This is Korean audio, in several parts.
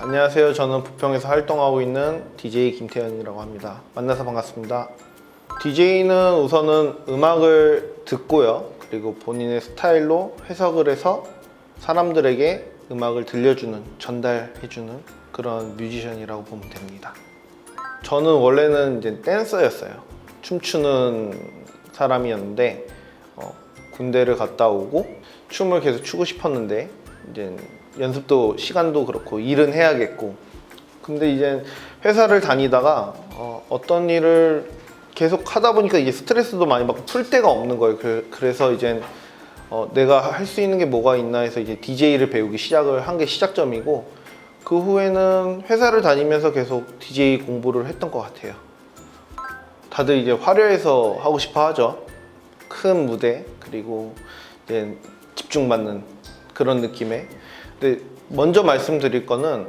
안녕하세요. 저는 부평에서 활동하고 있는 DJ 김태현이라고 합니다. 만나서 반갑습니다. DJ는 우선은 음악을 듣고요. 그리고 본인의 스타일로 해석을 해서 사람들에게 음악을 들려주는, 전달해주는 그런 뮤지션이라고 보면 됩니다. 저는 원래는 이제 댄서였어요. 춤추는 사람이었는데 군대를 갔다 오고 춤을 계속 추고 싶었는데 이제 연습도 시간도 그렇고 일은 해야겠고, 근데 이제 회사를 다니다가 어떤 일을 계속 하다 보니까 이게 스트레스도 많이 받고 풀 데가 없는 거예요. 그래서 이제 내가 할 수 있는 게 뭐가 있나 해서 이제 DJ를 배우기 시작을 한 게 시작점이고, 그 후에는 회사를 다니면서 계속 DJ 공부를 했던 것 같아요. 다들 이제 화려해서 하고 싶어 하죠. 큰 무대, 그리고 이제 집중받는 그런 느낌의. 근데 먼저 말씀드릴 거는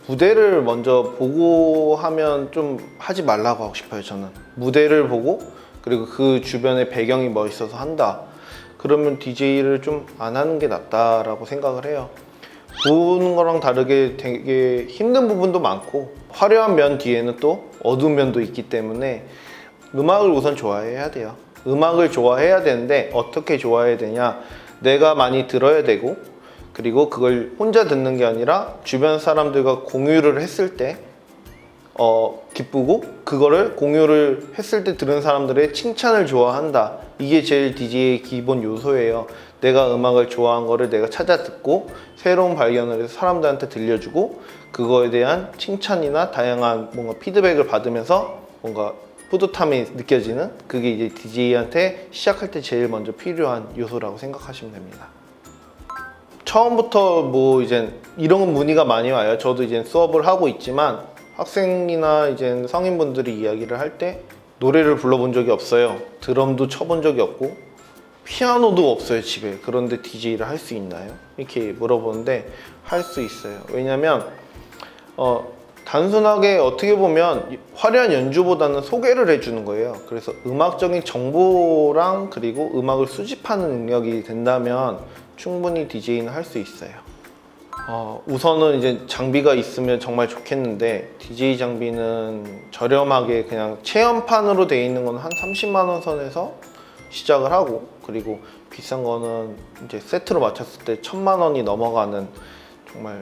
무대를 먼저 보고 하면 좀 하지 말라고 하고 싶어요. 저는 무대를 보고 그리고 그 주변의 배경이 멋있어서 한다, 그러면 DJ를 좀 안 하는 게 낫다라고 생각을 해요. 보는 거랑 다르게 되게 힘든 부분도 많고 화려한 면 뒤에는 또 어두운 면도 있기 때문에 음악을 우선 좋아해야 돼요. 음악을 좋아해야 되는데 어떻게 좋아해야 되냐, 내가 많이 들어야 되고, 그리고 그걸 혼자 듣는 게 아니라 주변 사람들과 공유를 했을 때 기쁘고, 그거를 공유를 했을 때 들은 사람들의 칭찬을 좋아한다. 이게 제일 DJ의 기본 요소예요. 내가 음악을 좋아한 거를 내가 찾아 듣고 새로운 발견을 해서 사람들한테 들려주고, 그거에 대한 칭찬이나 다양한 뭔가 피드백을 받으면서 뭔가 뿌듯함이 느껴지는, 그게 이제 DJ한테 시작할 때 제일 먼저 필요한 요소라고 생각하시면 됩니다. 처음부터 뭐 이제 이런 문의가 많이 와요. 저도 이제 수업을 하고 있지만 학생이나 이제 성인분들이 이야기를 할 때 노래를 불러본 적이 없어요. 드럼도 쳐본 적이 없고 피아노도 없어요, 집에. 그런데 DJ를 할 수 있나요? 이렇게 물어보는데 할 수 있어요. 왜냐면 단순하게 어떻게 보면 화려한 연주보다는 소개를 해주는 거예요. 그래서 음악적인 정보랑 그리고 음악을 수집하는 능력이 된다면 충분히 DJ는 할 수 있어요. 우선은 이제 장비가 있으면 정말 좋겠는데, DJ 장비는 저렴하게 그냥 체험판으로 돼 있는 건 한 30만 원 선에서 시작을 하고, 그리고 비싼 거는 이제 세트로 맞췄을 때 1000만 원이 넘어가는 정말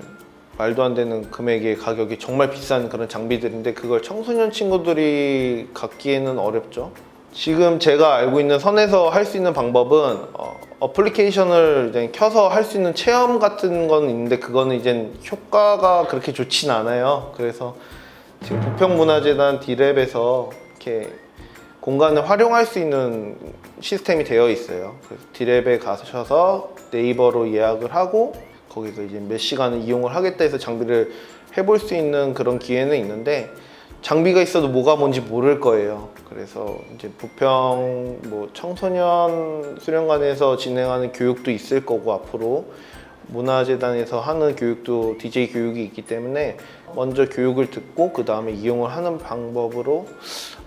말도 안 되는 금액의 가격이 정말 비싼 그런 장비들인데, 그걸 청소년 친구들이 갖기에는 어렵죠. 지금 제가 알고 있는 선에서 할 수 있는 방법은 어플리케이션을 이제 켜서 할 수 있는 체험 같은 건 있는데, 그거는 이제 효과가 그렇게 좋진 않아요. 그래서 지금 부평문화재단 D랩에서 이렇게 공간을 활용할 수 있는 시스템이 되어 있어요. 그래서 D랩에 가셔서 네이버로 예약을 하고 거기서 이제 몇 시간을 이용을 하겠다 해서 장비를 해볼 수 있는 그런 기회는 있는데, 장비가 있어도 뭐가 뭔지 모를 거예요. 그래서 이제 부평 뭐 청소년 수련관에서 진행하는 교육도 있을 거고, 앞으로 문화재단에서 하는 교육도 DJ 교육이 있기 때문에 먼저 교육을 듣고 그 다음에 이용을 하는 방법으로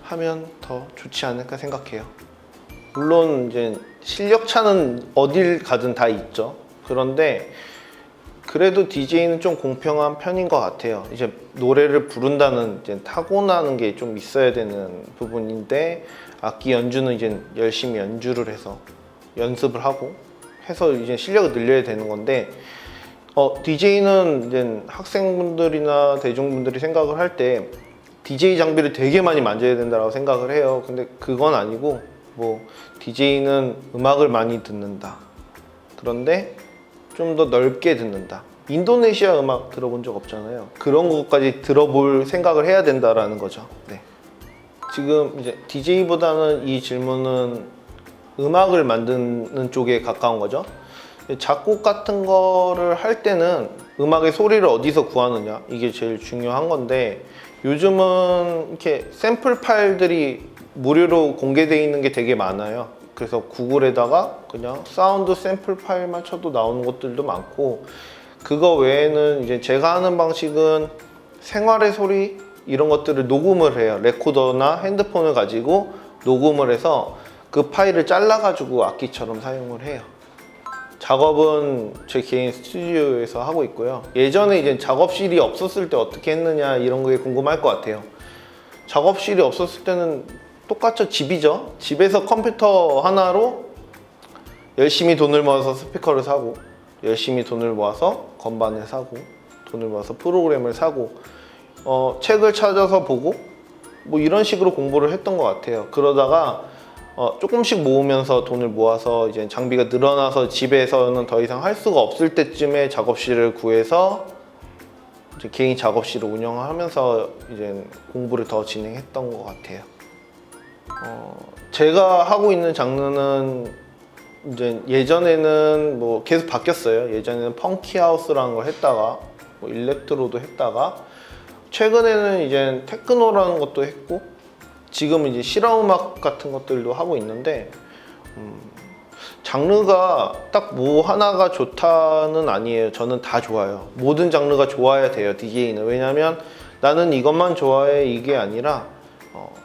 하면 더 좋지 않을까 생각해요. 물론 이제 실력차는 어딜 가든 다 있죠. 그런데 그래도 DJ는 좀 공평한 편인 것 같아요. 이제 노래를 부른다는 이제 타고나는 게 좀 있어야 되는 부분인데, 악기 연주는 이제 열심히 연주를 해서 연습을 하고 해서 이제 실력을 늘려야 되는 건데, DJ는 이제 학생분들이나 대중분들이 생각을 할 때 DJ 장비를 되게 많이 만져야 된다고 생각을 해요. 근데 그건 아니고, 뭐 DJ는 음악을 많이 듣는다, 그런데 좀 더 넓게 듣는다. 인도네시아 음악 들어본 적 없잖아요. 그런 것까지 들어볼 생각을 해야 된다라는 거죠. 네. 지금 이제 DJ보다는 이 질문은 음악을 만드는 쪽에 가까운 거죠. 작곡 같은 거를 할 때는 음악의 소리를 어디서 구하느냐, 이게 제일 중요한 건데, 요즘은 이렇게 샘플 파일들이 무료로 공개되어 있는 게 되게 많아요. 그래서 구글에다가 그냥 사운드 샘플 파일만 쳐도 나오는 것들도 많고, 그거 외에는 이제 제가 하는 방식은 생활의 소리 이런 것들을 녹음을 해요. 레코더나 핸드폰을 가지고 녹음을 해서 그 파일을 잘라 가지고 악기처럼 사용을 해요. 작업은 제 개인 스튜디오에서 하고 있고요. 예전에 이제 작업실이 없었을 때 어떻게 했느냐 이런 게 궁금할 것 같아요. 작업실이 없었을 때는 똑같죠. 집이죠. 집에서 컴퓨터 하나로 열심히 돈을 모아서 스피커를 사고, 열심히 돈을 모아서 건반을 사고, 돈을 모아서 프로그램을 사고, 책을 찾아서 보고 뭐 이런 식으로 공부를 했던 것 같아요. 그러다가 조금씩 모으면서 돈을 모아서 이제 장비가 늘어나서 집에서는 더 이상 할 수가 없을 때쯤에 작업실을 구해서 이제 개인 작업실을 운영하면서 이제 공부를 더 진행했던 것 같아요. 제가 하고 있는 장르는 이제 예전에는 뭐 계속 바뀌었어요. 예전에는 펑키 하우스라는 걸 했다가 뭐 일렉트로도 했다가 최근에는 이제 테크노라는 것도 했고 지금 이제 실험음악 같은 것들도 하고 있는데 장르가 딱 뭐 하나가 좋다는 아니에요. 저는 다 좋아요. 모든 장르가 좋아야 돼요, DJ는. 왜냐면 나는 이것만 좋아해 이게 아니라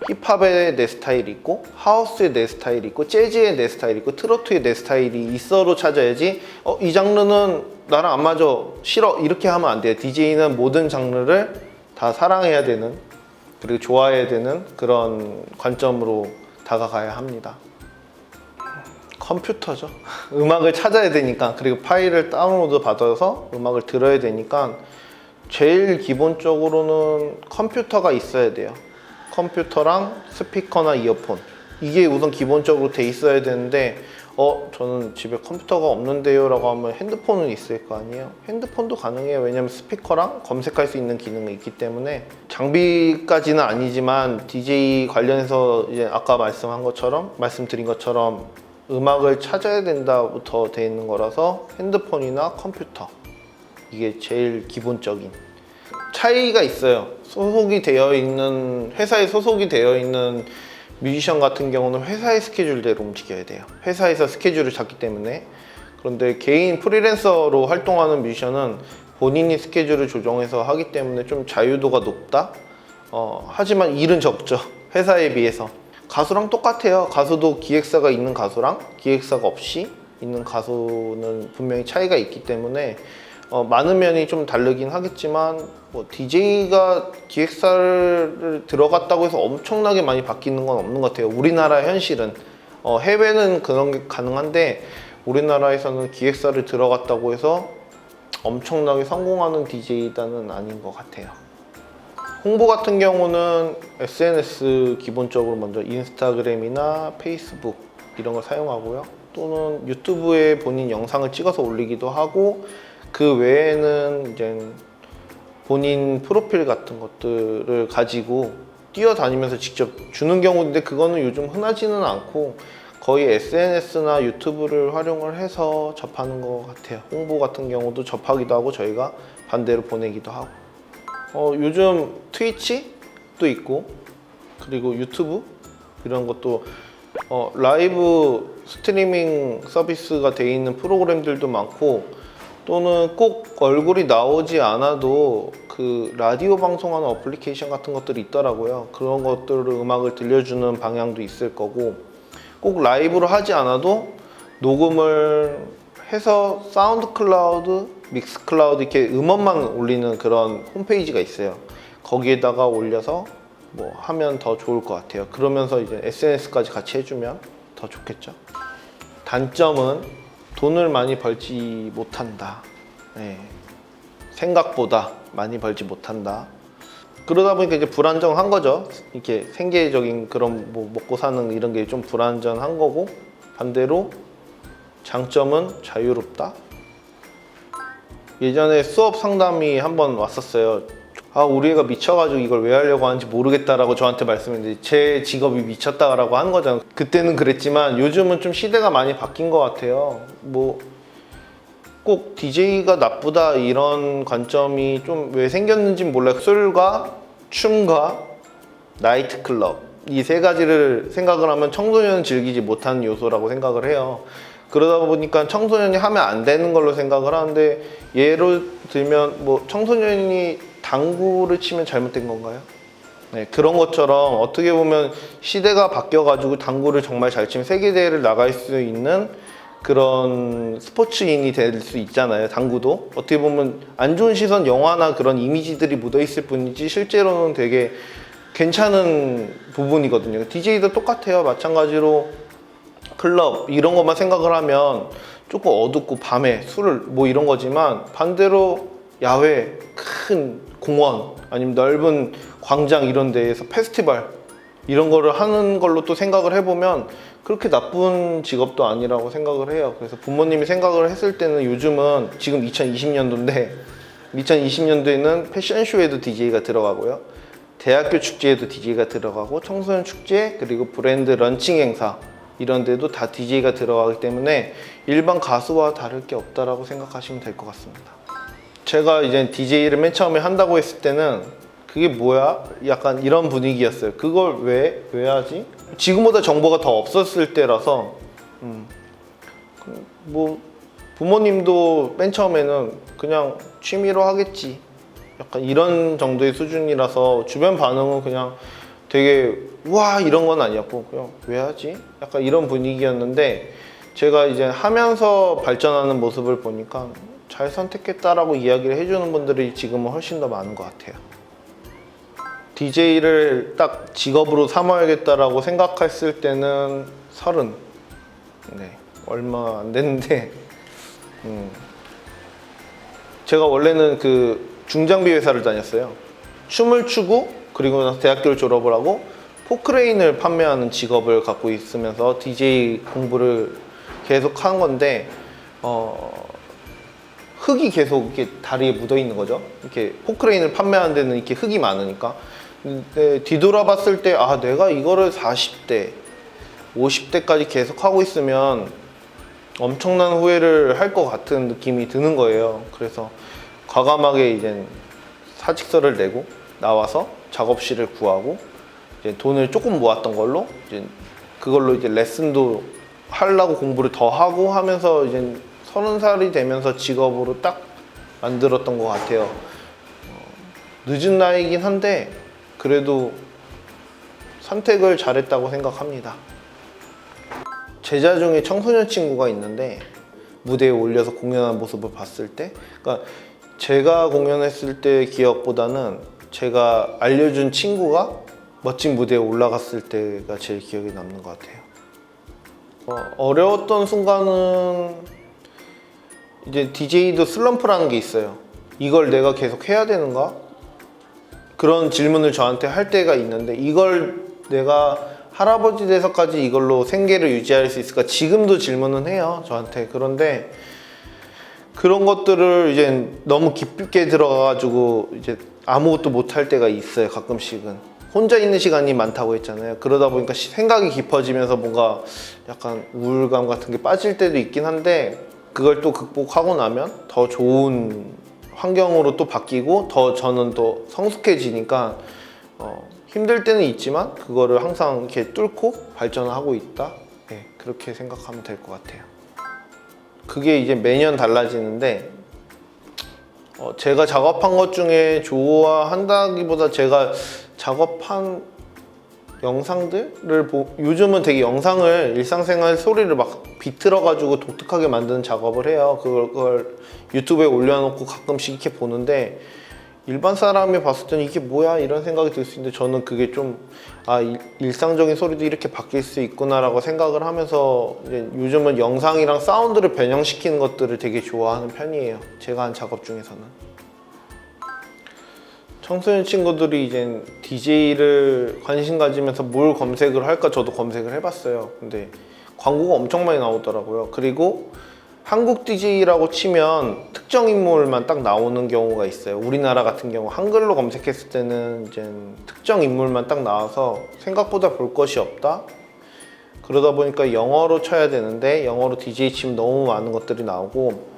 힙합에 내 스타일이 있고 하우스에 내 스타일이 있고 재즈에 내 스타일이 있고 트로트에 내 스타일이 있어로 찾아야지 이 장르는 나랑 안 맞아 싫어 이렇게 하면 안 돼요. DJ는 모든 장르를 다 사랑해야 되는 그리고 좋아해야 되는 그런 관점으로 다가가야 합니다. 컴퓨터죠. 음악을 찾아야 되니까 그리고 파일을 다운로드 받아서 음악을 들어야 되니까 제일 기본적으로는 컴퓨터가 있어야 돼요. 컴퓨터랑 스피커나 이어폰 이게 우선 기본적으로 돼 있어야 되는데 저는 집에 컴퓨터가 없는데요 라고 하면 핸드폰은 있을 거 아니에요. 핸드폰도 가능해요. 왜냐면 스피커랑 검색할 수 있는 기능이 있기 때문에 장비까지는 아니지만 DJ 관련해서 이제 아까 말씀드린 것처럼 음악을 찾아야 된다부터 돼 있는 거라서 핸드폰이나 컴퓨터 이게 제일 기본적인 차이가 있어요. 회사에 소속이 되어 있는 뮤지션 같은 경우는 회사의 스케줄대로 움직여야 돼요. 회사에서 스케줄을 잡기 때문에. 그런데 개인 프리랜서로 활동하는 뮤지션은 본인이 스케줄을 조정해서 하기 때문에 좀 자유도가 높다? 하지만 일은 적죠. 회사에 비해서. 가수랑 똑같아요. 가수도 기획사가 있는 가수랑 기획사가 없이 있는 가수는 분명히 차이가 있기 때문에 많은 면이 좀 다르긴 하겠지만 뭐 DJ가 기획사를 들어갔다고 해서 엄청나게 많이 바뀌는 건 없는 것 같아요. 우리나라 현실은 해외는 그런 게 가능한데 우리나라에서는 기획사를 들어갔다고 해서 엄청나게 성공하는 DJ단은 아닌 것 같아요. 홍보 같은 경우는 SNS 기본적으로 먼저 인스타그램이나 페이스북 이런 걸 사용하고요. 또는 유튜브에 본인 영상을 찍어서 올리기도 하고 그 외에는 이제 본인 프로필 같은 것들을 가지고 뛰어다니면서 직접 주는 경우인데 그거는 요즘 흔하지는 않고 거의 SNS나 유튜브를 활용을 해서 접하는 것 같아요. 홍보 같은 경우도 접하기도 하고 저희가 반대로 보내기도 하고 요즘 트위치도 있고 그리고 유튜브 이런 것도 라이브 스트리밍 서비스가 되어 있는 프로그램들도 많고 또는 꼭 얼굴이 나오지 않아도 그 라디오 방송하는 어플리케이션 같은 것들이 있더라고요. 그런 것들로 음악을 들려주는 방향도 있을 거고 꼭 라이브로 하지 않아도 녹음을 해서 사운드 클라우드, 믹스 클라우드 이렇게 음원만 올리는 그런 홈페이지가 있어요. 거기에다가 올려서 뭐 하면 더 좋을 것 같아요. 그러면서 이제 SNS까지 같이 해주면 더 좋겠죠. 단점은 돈을 많이 벌지 못한다. 네. 생각보다 많이 벌지 못한다. 그러다 보니까 이제 불안정한 거죠. 이렇게 생계적인 그런 뭐 먹고 사는 이런 게 좀 불안정한 거고 반대로 장점은 자유롭다. 예전에 수업 상담이 한번 왔었어요. 우리 애가 미쳐가지고 이걸 왜 하려고 하는지 모르겠다라고 저한테 말씀했는데 제 직업이 미쳤다라고 하는 거잖아요. 그때는 그랬지만 요즘은 좀 시대가 많이 바뀐 것 같아요. 뭐 꼭 DJ가 나쁘다 이런 관점이 좀 왜 생겼는지 몰라요. 술과 춤과 나이트클럽 이 세 가지를 생각을 하면 청소년은 즐기지 못하는 요소라고 생각을 해요. 그러다 보니까 청소년이 하면 안 되는 걸로 생각을 하는데 예를 들면 뭐 청소년이 당구를 치면 잘못된 건가요? 네, 그런 것처럼 어떻게 보면 시대가 바뀌어가지고 당구를 정말 잘 치면 세계대회를 나갈 수 있는 그런 스포츠인이 될 수 있잖아요. 당구도 어떻게 보면 안 좋은 시선, 영화나 그런 이미지들이 묻어 있을 뿐이지 실제로는 되게 괜찮은 부분이거든요. DJ도 똑같아요. 마찬가지로 클럽 이런 것만 생각을 하면 조금 어둡고 밤에 술을 뭐 이런 거지만, 반대로 야외 큰 공원 아니면 넓은 광장 이런 데에서 페스티벌 이런 거를 하는 걸로 또 생각을 해보면 그렇게 나쁜 직업도 아니라고 생각을 해요. 그래서 부모님이 생각을 했을 때는 요즘은 지금 2020년도인데 2020년도에는 패션쇼에도 DJ가 들어가고요. 대학교 축제에도 DJ가 들어가고 청소년 축제 그리고 브랜드 런칭 행사 이런 데도 다 DJ가 들어가기 때문에 일반 가수와 다를 게 없다라고 생각하시면 될 것 같습니다. 제가 이제 DJ를 맨 처음에 한다고 했을 때는 그게 뭐야? 약간 이런 분위기였어요. 그걸 왜 하지? 지금보다 정보가 더 없었을 때라서 뭐 부모님도 맨 처음에는 그냥 취미로 하겠지 약간 이런 정도의 수준이라서 주변 반응은 그냥 되게 와 이런 건 아니었고 그냥 왜 하지? 약간 이런 분위기였는데 제가 이제 하면서 발전하는 모습을 보니까 잘 선택했다라고 이야기를 해주는 분들이 지금은 훨씬 더 많은 것 같아요. DJ를 딱 직업으로 삼아야겠다라고 생각했을 때는 30. 네, 얼마 안 됐는데 제가 원래는 그 중장비 회사를 다녔어요. 춤을 추고 그리고 나서 대학교를 졸업을 하고 포크레인을 판매하는 직업을 갖고 있으면서 DJ 공부를 계속 한 건데 흙이 계속 이렇게 다리에 묻어 있는 거죠. 이렇게 포크레인을 판매하는 데는 이렇게 흙이 많으니까. 근데 뒤돌아봤을 때 아 내가 이거를 40대, 50대까지 계속 하고 있으면 엄청난 후회를 할 것 같은 느낌이 드는 거예요. 그래서 과감하게 이제 사직서를 내고 나와서 작업실을 구하고 이제 돈을 조금 모았던 걸로 이제 그걸로 이제 레슨도 하려고 공부를 더 하고 하면서 이제 30살이 되면서 직업으로 딱 만들었던 것 같아요. 늦은 나이긴 한데 그래도 선택을 잘했다고 생각합니다. 제자 중에 청소년 친구가 있는데 무대에 올려서 공연하는 모습을 봤을 때, 그러니까 제가 공연했을 때 기억보다는 제가 알려준 친구가 멋진 무대에 올라갔을 때가 제일 기억에 남는 것 같아요. 어려웠던 순간은 이제 DJ도 슬럼프라는 게 있어요. 이걸 내가 계속 해야 되는가? 그런 질문을 저한테 할 때가 있는데 이걸 내가 할아버지 돼서까지 이걸로 생계를 유지할 수 있을까? 지금도 질문은 해요, 저한테. 그런데 그런 것들을 이제 너무 깊게 들어가가지고 이제 아무것도 못 할 때가 있어요, 가끔씩은. 혼자 있는 시간이 많다고 했잖아요. 그러다 보니까 생각이 깊어지면서 뭔가 약간 우울감 같은 게 빠질 때도 있긴 한데 그걸 또 극복하고 나면 더 좋은 환경으로 또 바뀌고 더 저는 또 성숙해지니까 힘들 때는 있지만 그거를 항상 이렇게 뚫고 발전하고 있다. 네, 그렇게 생각하면 될 것 같아요. 그게 이제 매년 달라지는데 제가 작업한 것 중에 좋아한다기보다 제가 작업한 영상들을 요즘은 되게 영상을 일상생활 소리를 막 비틀어 가지고 독특하게 만드는 작업을 해요. 그걸 유튜브에 올려놓고 가끔씩 이렇게 보는데 일반 사람이 봤을 때는 이게 뭐야 이런 생각이 들 수 있는데 저는 그게 좀 일상적인 소리도 이렇게 바뀔 수 있구나라고 생각을 하면서 이제 요즘은 영상이랑 사운드를 변형시키는 것들을 되게 좋아하는 편이에요. 제가 한 작업 중에서는. 청소년 친구들이 이제 DJ를 관심 가지면서 뭘 검색을 할까 저도 검색을 해봤어요. 근데 광고가 엄청 많이 나오더라고요. 그리고 한국 DJ라고 치면 특정 인물만 딱 나오는 경우가 있어요. 우리나라 같은 경우 한글로 검색했을 때는 이제 특정 인물만 딱 나와서 생각보다 볼 것이 없다. 그러다 보니까 영어로 쳐야 되는데 영어로 DJ 치면 너무 많은 것들이 나오고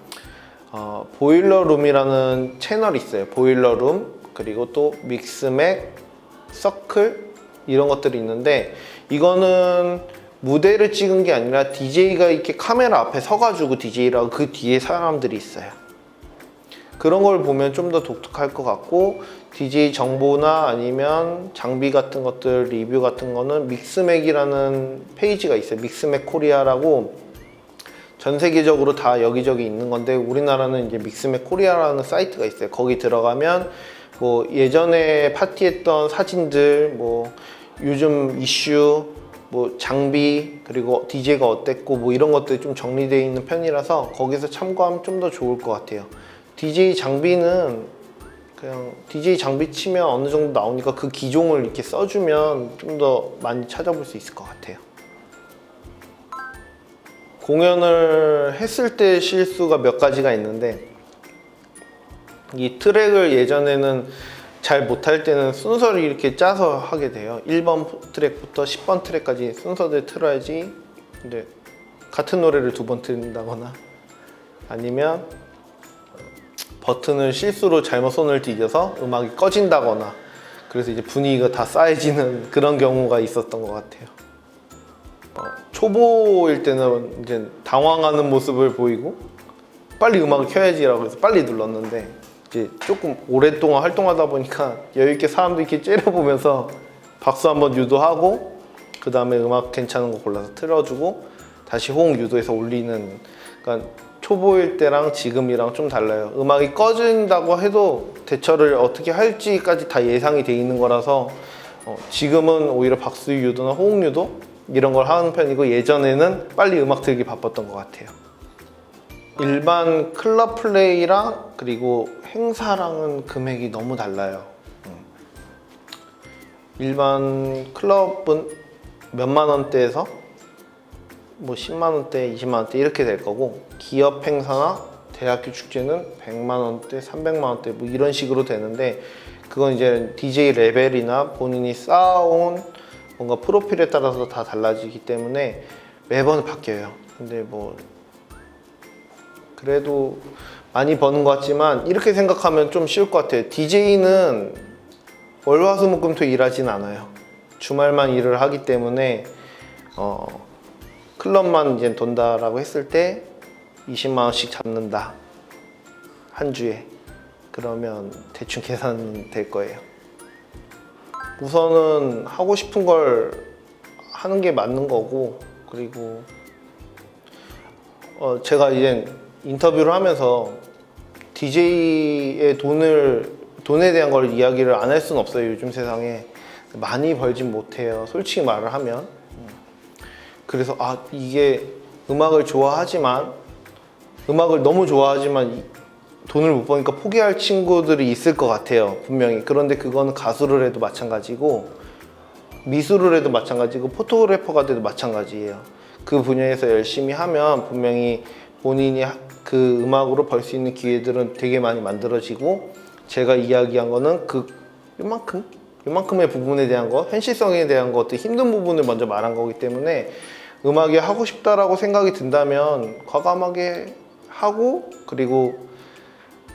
보일러룸이라는 채널이 있어요. 보일러룸 그리고 또 믹스맥, 서클 이런 것들이 있는데 이거는 무대를 찍은 게 아니라 DJ가 이렇게 카메라 앞에 서가지고 DJ라고 그 뒤에 사람들이 있어요. 그런 걸 보면 좀 더 독특할 것 같고 DJ 정보나 아니면 장비 같은 것들 리뷰 같은 거는 믹스맥이라는 페이지가 있어요. 믹스맥 코리아라고 전 세계적으로 다 여기저기 있는 건데 우리나라는 이제 믹스맥 코리아라는 사이트가 있어요. 거기 들어가면 뭐 예전에 파티했던 사진들, 뭐 요즘 이슈, 뭐 장비, 그리고 DJ가 어땠고 뭐 이런 것들이 좀 정리되어 있는 편이라서 거기서 참고하면 좀 더 좋을 것 같아요. DJ 장비는 그냥 DJ 장비 치면 어느 정도 나오니까 그 기종을 이렇게 써주면 좀 더 많이 찾아볼 수 있을 것 같아요. 공연을 했을 때 실수가 몇 가지가 있는데, 이 트랙을 예전에는 잘 못할 때는 순서를 이렇게 짜서 하게 돼요. 1번 트랙부터 10번 트랙까지 순서대로 틀어야지. 근데 같은 노래를 두 번 틀린다거나 아니면 버튼을 실수로 잘못 손을 뒤져서 음악이 꺼진다거나, 그래서 이제 분위기가 다 싸해지는 그런 경우가 있었던 것 같아요. 초보일 때는 이제 당황하는 모습을 보이고 빨리 음악을 켜야지라고 해서 빨리 눌렀는데, 이제 조금 오랫동안 활동하다 보니까 여유있게 사람들 이렇게 째려보면서 박수 한번 유도하고 그 다음에 음악 괜찮은 거 골라서 틀어주고 다시 호응 유도해서 올리는, 그러니까 초보일 때랑 지금이랑 좀 달라요. 음악이 꺼진다고 해도 대처를 어떻게 할지까지 다 예상이 돼 있는 거라서 지금은 오히려 박수 유도나 호응 유도 이런 걸 하는 편이고, 예전에는 빨리 음악 틀기 바빴던 것 같아요. 일반 클럽 플레이랑 그리고 행사랑은 금액이 너무 달라요. 일반 클럽은 몇만 원대에서 뭐 10만 원대, 20만 원대 이렇게 될 거고, 기업 행사나 대학교 축제는 100만 원대, 300만 원대 뭐 이런 식으로 되는데, 그건 이제 DJ 레벨이나 본인이 쌓아온 뭔가 프로필에 따라서 다 달라지기 때문에 매번 바뀌어요. 근데 뭐 그래도 많이 버는 것 같지만 이렇게 생각하면 좀 쉬울 것 같아요. DJ는 월화수목금토 일하진 않아요. 주말만 일을 하기 때문에 클럽만 이제 돈다라고 했을 때 20만 원씩 잡는다 한 주에, 그러면 대충 계산 될 거예요. 우선은 하고 싶은 걸 하는 게 맞는 거고, 그리고 제가 이제 인터뷰를 하면서 DJ의 돈에 대한 걸 이야기를 안 할 수는 없어요. 요즘 세상에 많이 벌진 못해요, 솔직히 말을 하면. 그래서 이게 음악을 너무 좋아하지만 돈을 못 버니까 포기할 친구들이 있을 것 같아요, 분명히. 그런데 그거는 가수를 해도 마찬가지고 미술을 해도 마찬가지고 포토그래퍼가 돼도 마찬가지예요. 그 분야에서 열심히 하면 분명히 본인이 그 음악으로 벌 수 있는 기회들은 되게 많이 만들어지고, 제가 이야기한 거는 요만큼의 부분에 대한 거, 현실성에 대한 것도 힘든 부분을 먼저 말한 거기 때문에 음악이 하고 싶다라고 생각이 든다면 과감하게 하고, 그리고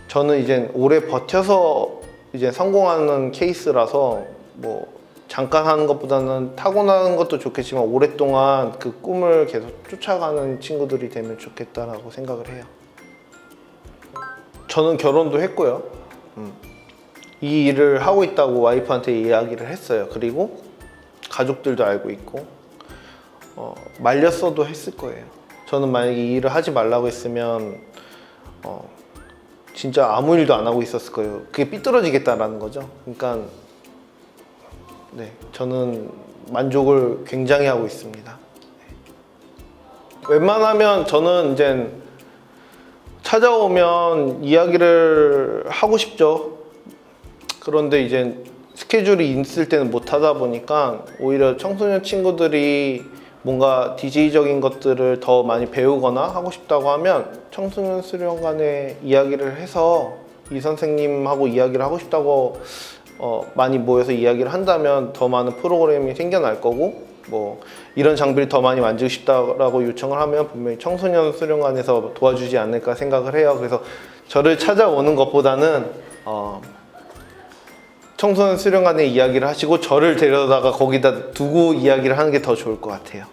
저는 이제 오래 버텨서 이제 성공하는 케이스라서 뭐 잠깐 하는 것보다는 타고나는 것도 좋겠지만 오랫동안 그 꿈을 계속 쫓아가는 친구들이 되면 좋겠다라고 생각을 해요. 저는 결혼도 했고요. 이 일을 하고 있다고 와이프한테 이야기를 했어요. 그리고 가족들도 알고 있고 말렸어도 했을 거예요. 저는 만약에 이 일을 하지 말라고 했으면 진짜 아무 일도 안 하고 있었을 거예요. 그게 삐뚤어지겠다라는 거죠. 그러니까 네, 저는 만족을 굉장히 하고 있습니다. 웬만하면 저는 이제 찾아오면 이야기를 하고 싶죠. 그런데 이제 스케줄이 있을 때는 못 하다 보니까 오히려 청소년 친구들이 뭔가 DJ적인 것들을 더 많이 배우거나 하고 싶다고 하면 청소년 수련관에 이야기를 해서 이 선생님하고 이야기를 하고 싶다고 많이 모여서 이야기를 한다면 더 많은 프로그램이 생겨날 거고, 뭐 이런 장비를 더 많이 만지고 싶다라고 요청을 하면 분명히 청소년 수련관에서 도와주지 않을까 생각을 해요. 그래서 저를 찾아오는 것보다는 청소년 수련관에 이야기를 하시고 저를 데려다가 거기다 두고 이야기를 하는 게 더 좋을 것 같아요.